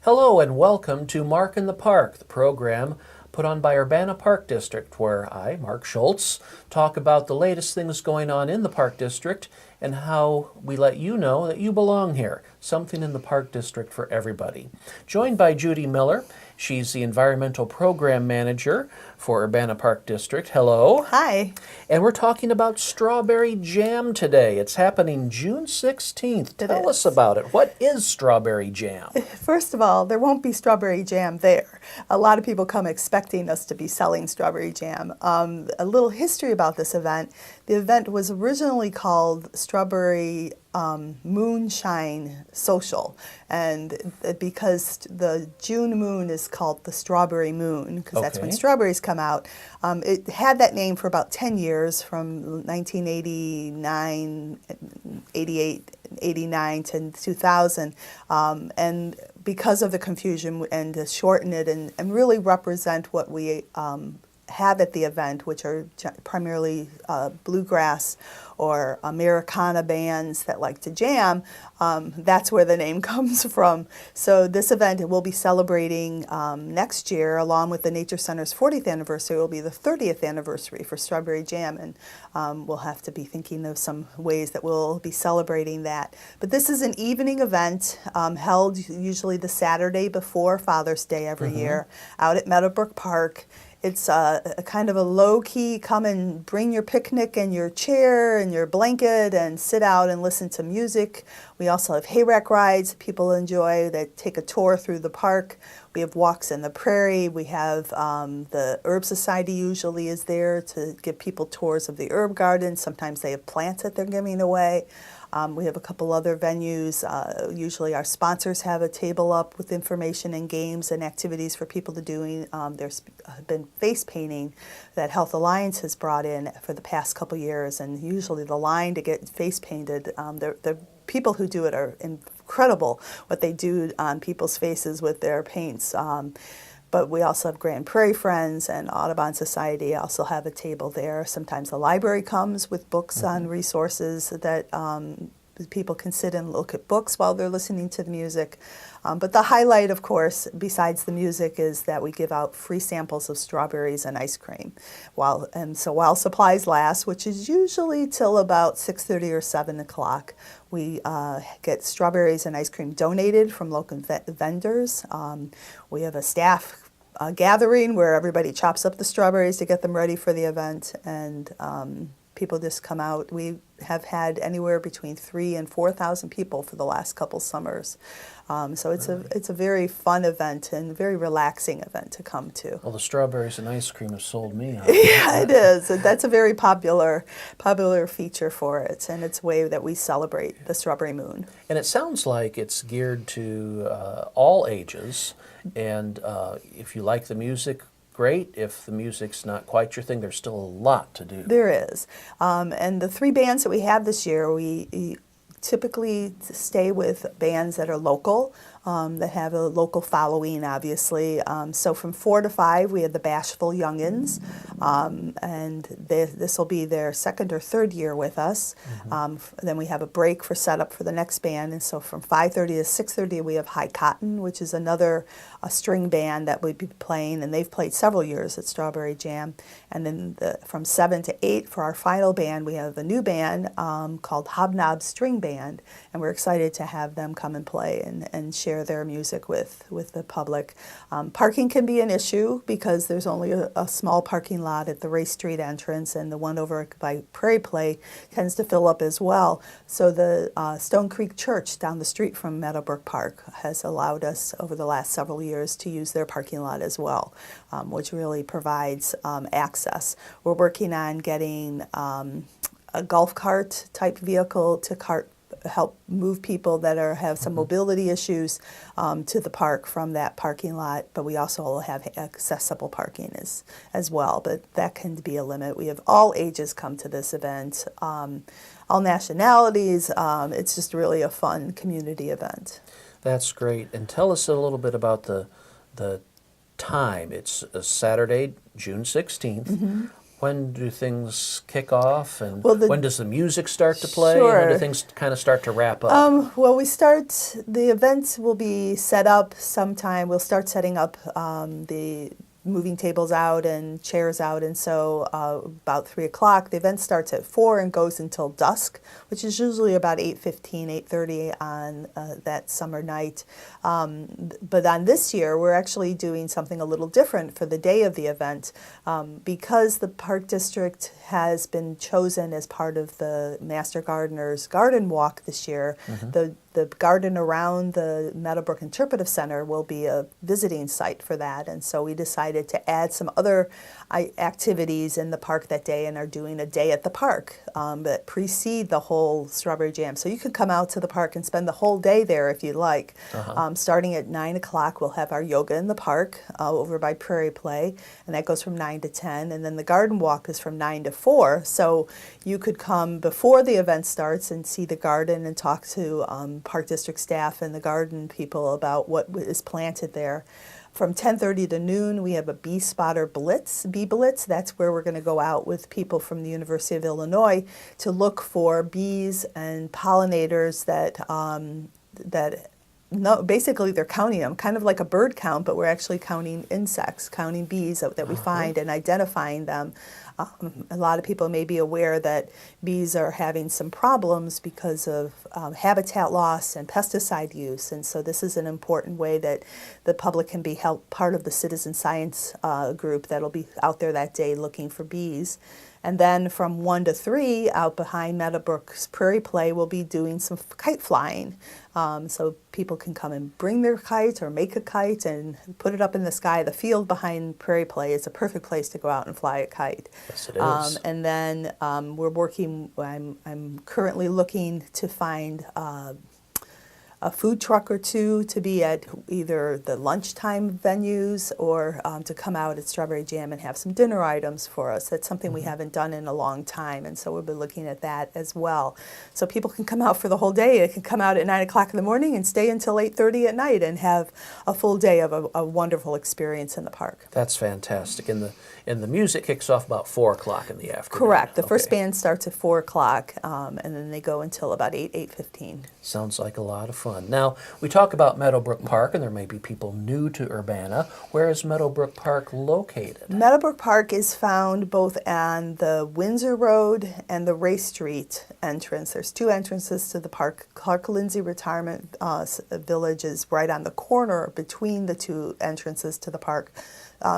Hello and welcome to Mark in the Park, the program put on by Urbana Park District, where I, Mark Schultz, talk about the latest things going on in the Park District and how we let you know that you belong here. Something in the Park District for everybody. Joined by Judy Miller. She's the Environmental Program Manager for Urbana Park District. Hello. Hi. And we're talking about Strawberry Jam today. It's happening June 16th. Tell us about it. What is Strawberry Jam? First of all, there won't be strawberry jam there. A lot of people come expecting us to be selling strawberry jam. A little history about this event. The event was originally called Strawberry Moonshine Social, and because the June moon is called the strawberry moon, because that's when strawberries come out. It had that name for about 10 years, from 1989, 88, 89 to 2000, and because of the confusion, and to shorten it and really represent what we have at the event, which are primarily bluegrass or Americana bands that like to jam, that's where the name comes from. So this event will be celebrating next year, along with the Nature Center's 40th anniversary. It will be the 30th anniversary for Strawberry Jam, and we'll have to be thinking of some ways that we'll be celebrating that. But this is an evening event held usually the Saturday before Father's Day every year out at Meadowbrook Park. It's a kind of a low-key, come and bring your picnic and your chair and your blanket and sit out and listen to music. We also have hayrack rides people enjoy that take a tour through the park. We have walks in the prairie. We have the Herb Society usually is there to give people tours of the herb garden. Sometimes they have plants that they're giving away. We have a couple other venues. Usually our sponsors have a table up with information and games and activities for people to do. There's been face painting that Health Alliance has brought in for the past couple years, and usually the line to get face painted, the people who do it are incredible, what they do on people's faces with their paints. But we also have Grand Prairie Friends and Audubon Society also have a table there. Sometimes the library comes with books on resources that people can sit and look at books while they're listening to the music. But the highlight, of course, besides the music, is that we give out free samples of strawberries and ice cream. While supplies last, which is usually till about 6:30 or 7 o'clock, we get strawberries and ice cream donated from local vendors. We have a staff gathering where everybody chops up the strawberries to get them ready for the event, and people just come out. We have had anywhere between 3,000 and 4,000 people for the last couple summers. So it's a very fun event and very relaxing event to come to. Well, the strawberries and ice cream have sold me. Yeah, it is. That's a very popular feature for it, and it's a way that we celebrate the Strawberry Moon. And it sounds like it's geared to all ages, and if you like the music, great. If the music's not quite your thing, there's still a lot to do. There is. And the three bands that we have this year, we typically stay with bands that are local, that have a local following, obviously. So from 4 to 5, we have the Bashful Youngins, and this will be their second or third year with us. Then we have a break for setup for the next band, and so from 5:30 to 6:30, we have High Cotton, which is another string band that would be playing, and they've played several years at Strawberry Jam. And then from 7 to 8 for our final band, we have a new band called Hobnob String Band, and we're excited to have them come and play and share their music with the public. Parking can be an issue because there's only a small parking lot at the Race Street entrance, and the one over by Prairie Play tends to fill up as well. So the Stone Creek Church down the street from Meadowbrook Park has allowed us over the last several years to use their parking lot as well, which really provides access. We're working on getting a golf cart type vehicle to help move people that have some mobility issues to the park from that parking lot, but we also will have accessible parking as well, but that can be a limit. We have all ages come to this event, all nationalities. It's just really a fun community event. That's great. And tell us a little bit about the time. It's a Saturday, June 16th. When do things kick off, and Well, when does the music start to play? Sure. When do things kind of start to wrap up? Well, the event will be set up sometime. We'll start setting up the moving tables out and chairs out, and so about 3 o'clock. The event starts at 4 and goes until dusk, which is usually about 8:15, 8:30 on that summer night. But on this year, we're actually doing something a little different for the day of the event. Because the Park District has been chosen as part of the Master Gardener's Garden Walk this year, the garden around the Meadowbrook Interpretive Center will be a visiting site for that, and so we decided to add some other activities in the park that day, and are doing a day at the park that precede the whole Strawberry Jam. So you can come out to the park and spend the whole day there if you like. Starting at 9 o'clock, we'll have our yoga in the park over by Prairie Play, and that goes from 9 to 10, and then the garden walk is from 9 to 4. So you could come before the event starts and see the garden and talk to Park District staff and the garden people about what is planted there. From 10:30 to noon, we have a bee spotter blitz, bee blitz. That's where we're going to go out with people from the University of Illinois to look for bees and pollinators no, basically they're counting them, kind of like a bird count, but we're actually counting insects, counting bees that we find and identifying them. A lot of people may be aware that bees are having some problems because of habitat loss and pesticide use, and so this is an important way that the public can be helped, part of the citizen science group that'll be out there that day looking for bees. And then from 1 to 3, out behind Meadowbrook's Prairie Play, we'll be doing some kite flying. So people can come and bring their kite or make a kite and put it up in the sky. The field behind Prairie Play is a perfect place to go out and fly a kite. Yes, it is. And then I'm currently looking to find a food truck or two to be at either the lunchtime venues or to come out at Strawberry Jam and have some dinner items for us. That's something we haven't done in a long time, and so we'll be looking at that as well. So people can come out for the whole day. They can come out at 9 o'clock in the morning and stay until 8:30 at night and have a full day of a wonderful experience in the park. That's fantastic. And the music kicks off about 4 o'clock in the afternoon. Correct. The first band starts at 4 o'clock, and then they go until about 8:15. Sounds like a lot of fun. Now, we talk about Meadowbrook Park, and there may be people new to Urbana. Where is Meadowbrook Park located? Meadowbrook Park is found both on the Windsor Road and the Ray Street entrance. There's 2 entrances to the park. Clark Lindsay Retirement Village is right on the corner between the 2 entrances to the park.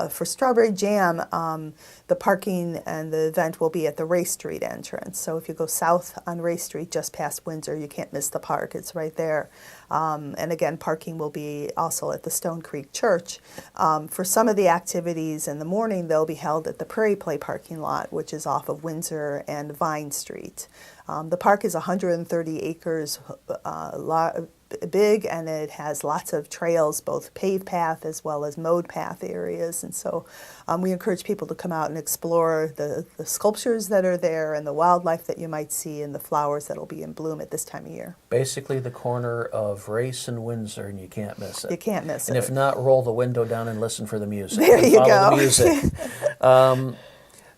For Strawberry Jam, the parking and the event will be at the Ray Street entrance. So if you go south on Ray Street, just past Windsor, you can't miss the park. It's right there. And again, parking will be also at the Stone Creek Church. For some of the activities in the morning, they'll be held at the Prairie Play parking lot, which is off of Windsor and Vine Street. The park is 130 acres big, and it has lots of trails, both paved path as well as mowed path areas. And so we encourage people to come out and explore the sculptures that are there and the wildlife that you might see and the flowers that will be in bloom at this time of year. Basically the corner of Race and Windsor, and you can't miss it. You can't miss And it. if not, roll the window down and listen for the music. There and you follow go. the music.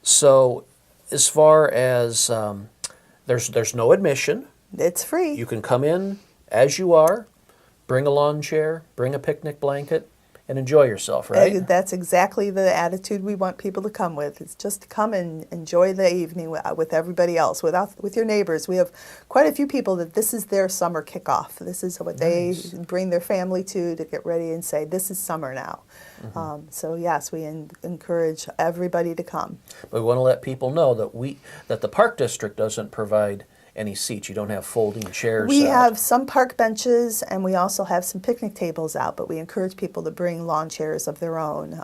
So as far as there's no admission. It's free. You can come in as you are, bring a lawn chair, bring a picnic blanket, and enjoy yourself, right? That's exactly the attitude we want people to come with. It's just to come and enjoy the evening with everybody else, with your neighbors. We have quite a few people that this is their summer kickoff. This is what they bring their family to get ready and say, this is summer now. So yes, we encourage everybody to come. But we want to let people know that the Park District doesn't provide any seats. You don't have folding chairs We out. have some park benches, and we also have some picnic tables out, but we encourage people to bring lawn chairs of their own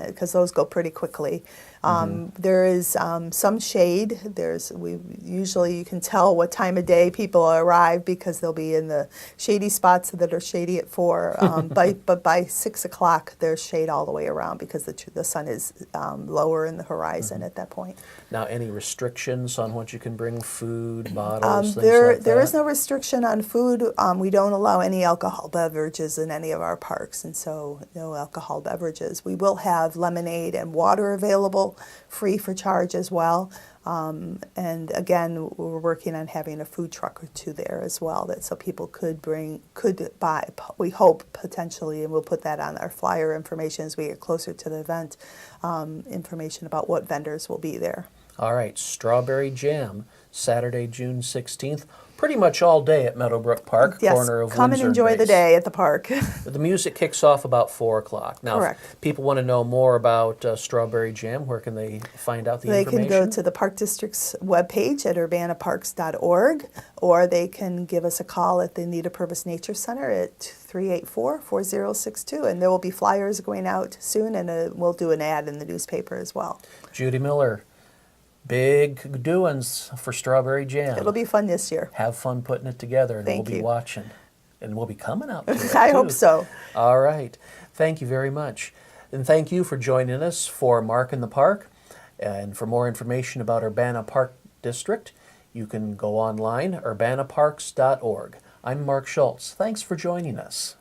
because those go pretty quickly. There is some shade. Usually you can tell what time of day people arrive because they'll be in the shady spots that are shady at 4. But by 6 o'clock, there's shade all the way around because the sun is lower in the horizon at that point. Now, any restrictions on what you can bring? Food, bottles, things like that? There is no restriction on food. We don't allow any alcohol beverages in any of our parks, and so no alcohol beverages. We will have lemonade and water available. available free for charge as well. And again, we're working on having a food truck or two there as well, that so people could buy, we hope potentially, and we'll put that on our flyer information as we get closer to the event, information about what vendors will be there. All right, Strawberry Jam, Saturday, June 16th. Pretty much all day at Meadowbrook Park, Yes, corner of come Windsor and enjoy the Base. day at the park. The music kicks off about 4 o'clock. Now, Correct. if people want to know more about Strawberry Jam, where can they find out the They information? can go to the Park District's webpage at urbanaparks.org, or they can give us a call at the Nita Purvis Nature Center at 384-4062, and there will be flyers going out soon, and we'll do an ad in the newspaper as well. Judy Miller, big doings for Strawberry Jam. It'll be fun this year. Have fun putting it together, and Thank we'll be you. watching. And we'll be coming out to it, I too. hope so. All right. Thank you very much. And thank you for joining us for Mark in the Park. And for more information about Urbana Park District, you can go online, urbanaparks.org. I'm Mark Schultz. Thanks for joining us.